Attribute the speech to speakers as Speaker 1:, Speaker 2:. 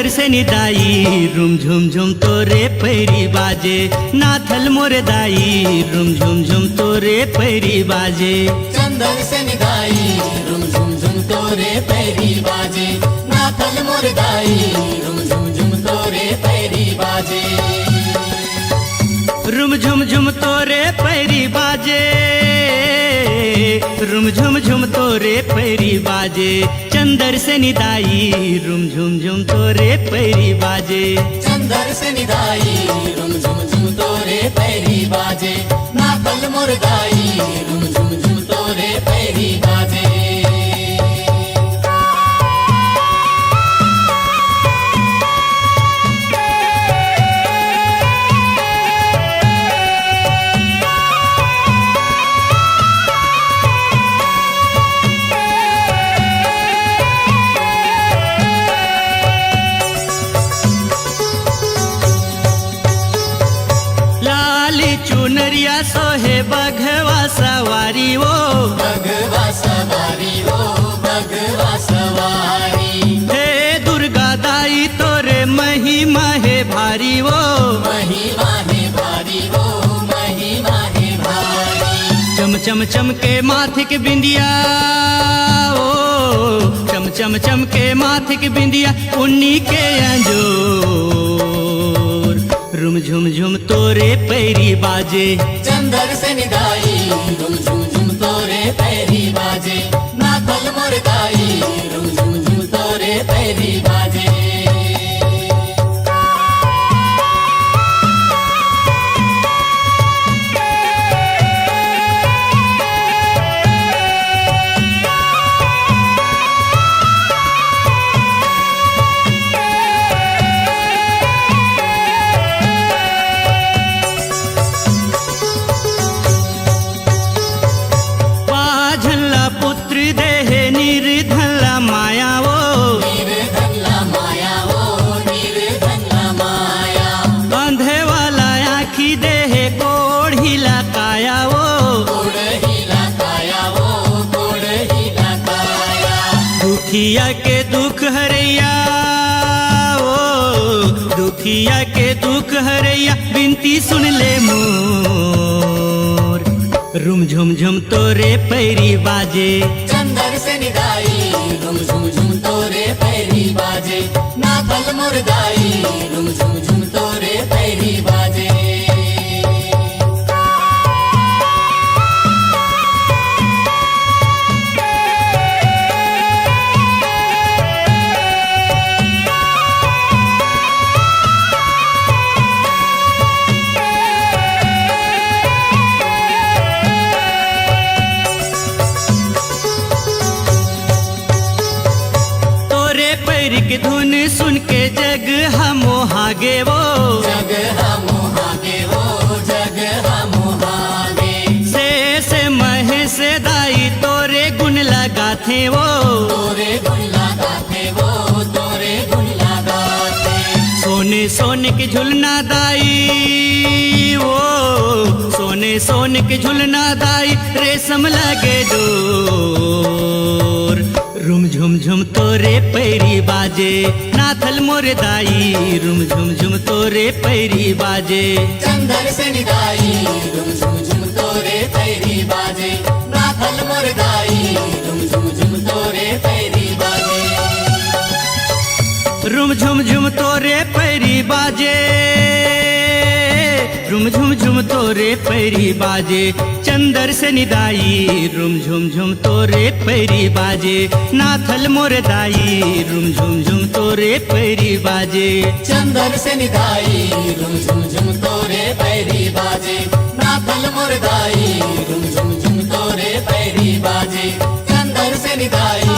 Speaker 1: से निदाई रुम झुम झुम तोरे पैरी बाजे नाथल मोर दाई रुम झुम झुम तोरे पैरी बाजे
Speaker 2: चंदन से निदाई रुम झुम झुम तोरे पैरी बाजे नाथल मोर दाई रुम झुम झुम तोरे पैरी बाजे
Speaker 1: रुम झुम झुम तोरे पैरी बाजे रुम झुम झुम तोरे पैरी बाजे चंदर से निदाई रुम झुम झुम तोरे पैरी बाजे
Speaker 2: चंदन से निदाई रुम झुम झुम तोरे पैरी बाजे नाथल मोर दाई रुम झुम झुम तोरे पैरी बाजे
Speaker 1: चुनरिया सोहे बघवा सवारी वो
Speaker 2: बघवा सवारी वो बघवा सवारी
Speaker 1: हे दुर्गा दाई तोरे महिमा है भारी वो
Speaker 2: महिमा है भारी वो महिमा है भारी
Speaker 1: चम चम चम के माथे के बिंदिया ओ चम चम चम के माथे के बिंदिया उन्नी के अंजोर रुम झुम झुम तोरे पैरी बाजे
Speaker 2: चंदर से निदाई रुम झुम झुम तोरे पैरी बाजे नाथल मोर दाई रुम झुम झुम तोरे पैरी बाजे
Speaker 1: दुखिया के दुख हरैया ओ दुखिया के दुख हरैया बिनती सुन ले मोर रुम झुम झुम तोरे पैरी बाजे
Speaker 2: चंदर से निदाई रुम झुम झुम तोरे पैरी बाजे नाथल मोर दाई रुम झुम झुम तोरे पैरी बाजे
Speaker 1: के धुन सुन के जग हम हागे वो
Speaker 2: जग हम हागे वो जग हम हागे
Speaker 1: से महे से दाई तोरे गुण लगाथे वो
Speaker 2: तोरे गुण लगाथे वो तोरे गुण लगाथे
Speaker 1: सोने सोने के झुलना दाई वो सोने सोने के झुलना दाई रेशम लगे डोर रुम झुम झुम तोरे पैरी बाजे नाथल मोर दाई रुम झुम झुम तोरे पैरी बाजे
Speaker 2: चंदर से निदाई रुम झुम झुम तोरे पैरी बाजे नाथल मोर दाई रुम झुम झुम तोरे पैरी बाजे
Speaker 1: रुम झुम झुम तोरे पैरी बाजे रुम झुम झुम तोरे पैरी बाजे चंदर से निदाई रुम झुम झुम तोरे पैरी बाजे नाथल मोर दाई रुम झुम झुम तोरे पैरी बाजे
Speaker 2: चंदर से निदाई रुम झुम झुम तोरे पैरी बाजे नाथल मोर दाई रुम झुम झुम तोरे पैरी बाजे चंदर से निदाई